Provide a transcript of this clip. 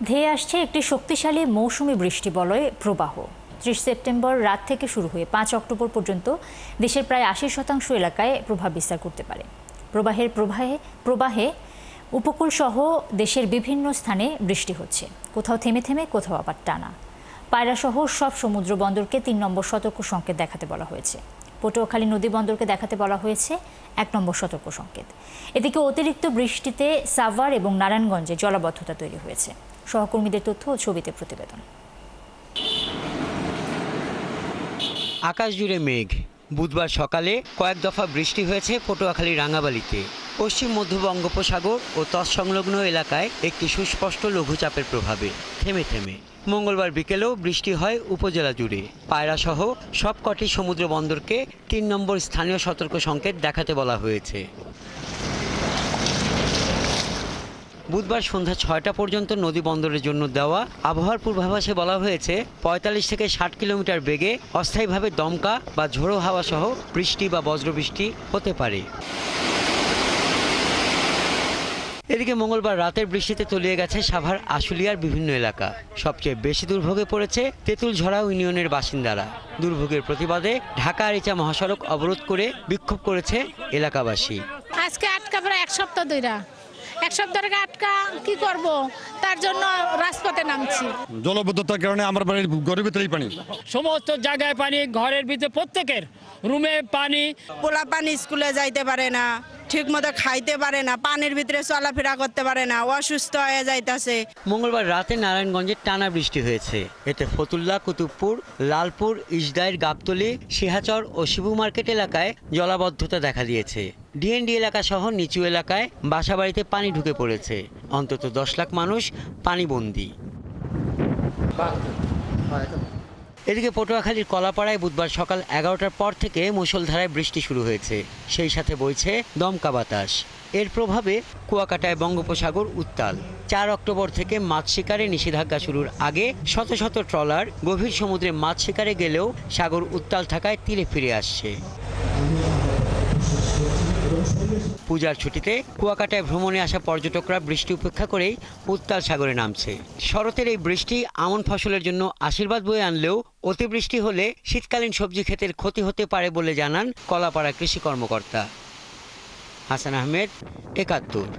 ধেয়ে আসছে একটি শক্তিশালী মৌসুমি বৃষ্টিবলয় প্রবাহ। ৩০ সেপ্টেম্বর রাত থেকে শুরু হয়ে ৫ অক্টোবর পর্যন্ত দেশের প্রায় ৮০% এলাকায় প্রভাব বিস্তার করতে পারে। প্রবাহে উপকূল সহ দেশের বিভিন্ন স্থানে বৃষ্টি হচ্ছে, কোথাও থেমে থেমে, কোথাও আবার টানা। পায়রা সহ সব সমুদ্র বন্দরকে ৩ নম্বর সতর্ক সংকেত দেখাতে বলা হয়েছে। পটুয়াখালী নদী বন্দরকে দেখাতে বলা হয়েছে ১ নম্বর সতর্ক সংকেত। এদিকে অতিরিক্ত বৃষ্টিতে সাভার এবং নারায়ণগঞ্জে জলাবদ্ধতা তৈরি হয়েছে। সহকর্মীদের তথ্য ও ছবিতে প্রতিবেদন। আকাশ জুড়ে মেঘ। বুধবার সকালে কয়েক দফা বৃষ্টি হয়েছে পটুয়াখালী রাঙাবালিতে। পশ্চিম মধ্য বঙ্গোপসাগর ও তৎসংলগ্ন এলাকায় একটি সুস্পষ্ট লঘুচাপের প্রভাবে থেমে থেমে। মঙ্গলবার বিকেলেও বৃষ্টি হয় উপজেলা জুড়ে। পায়রাসহ সবকটি সমুদ্র বন্দরকে ৩ নম্বর স্থানীয় সতর্ক সংকেত দেখাতে বলা হয়েছে। বুধবার সন্ধ্যা ৬টা পর্যন্ত নদী বন্দরের জন্য দেওয়া আবহাওয়ার পূর্বাভাসে বলা হয়েছে ৪৫ থেকে ৬০ কিলোমিটার বেগে অস্থায়ীভাবে দমকা বা ঝোড়ো হাওয়া সহ বৃষ্টি বা বজ্রবৃষ্টি হতে পারে। এদিকে মঙ্গলবার রাতের বৃষ্টিতে তলিয়ে গেছে সাভার আশুলিয়ার বিভিন্ন এলাকা। সবচেয়ে বেশি দুর্ভোগে পড়েছে তেঁতুলঝরা ইউনিয়নের বাসিন্দারা। দুর্ভোগের প্রতিবাদে ঢাকা আরিচা মহাসড়ক অবরোধ করে বিক্ষোভ করেছে এলাকাবাসী। আজকে আটকা প্রায় এক সপ্তাহ আটকা কি করব, তার জন্য রাজপথে নামছি। জলবদ্ধতার কারণে আমার বাড়ির ঘরের ভিতরেই পানি, সমস্ত জায়গায় পানি, ঘরের ভিতরে প্রত্যেকের রুমে পানি। পোলা পানি স্কুলে যাইতে পারে না, ঠিক মতো খাইতে পারে না, পানির ভিতরে চলাফেরা করতে পারে না, অসুস্থ হয়ে যাইতাছে। মঙ্গলবার রাতে নারায়ণগঞ্জে টানা বৃষ্টি হয়েছে। এতে ফতুল্লা, কুতুবপুর, লালপুর, ইসদাইর, গাবতলী, সিহাচর ও শিবু মার্কেট এলাকায় জলাবদ্ধতা দেখা দিয়েছে। ডিএনডি এলাকা সহ নিচু এলাকায় বাসাবাড়িতে পানি ঢুকে পড়েছে। অন্তত ১০ লাখ মানুষ পানিবন্দী। এদিকে পটুয়াখালীর কলাপাড়ায় বুধবার সকাল ১১টার পর থেকে মুষলধারায় বৃষ্টি শুরু হয়েছে। সেই সাথে বইছে দমকা বাতাস। এর প্রভাবে কুয়াকাটায় বঙ্গোপসাগর উত্তাল। ৪ অক্টোবর থেকে মাছ শিকারে নিষেধাজ্ঞা শুরুর আগে শত শত ট্রলার গভীর সমুদ্রে মাছ শিকারে গেলেও সাগর উত্তাল থাকায় তীরে ফিরে আসছে। পূজার ছুটিতে কুয়াকাটায় ভ্রমণে আসা পর্যটকরা বৃষ্টি উপেক্ষা করেই উত্তাল সাগরে নামছে। শরতের এই বৃষ্টি আমন ফসলের জন্য আশীর্বাদ বয়ে আনলেও অতিবৃষ্টি হলে শীতকালীন সবজি ক্ষেতের ক্ষতি হতে পারে বলে জানান কলাপাড়া কৃষি কর্মকর্তা। হাসান আহমেদ, ৭১।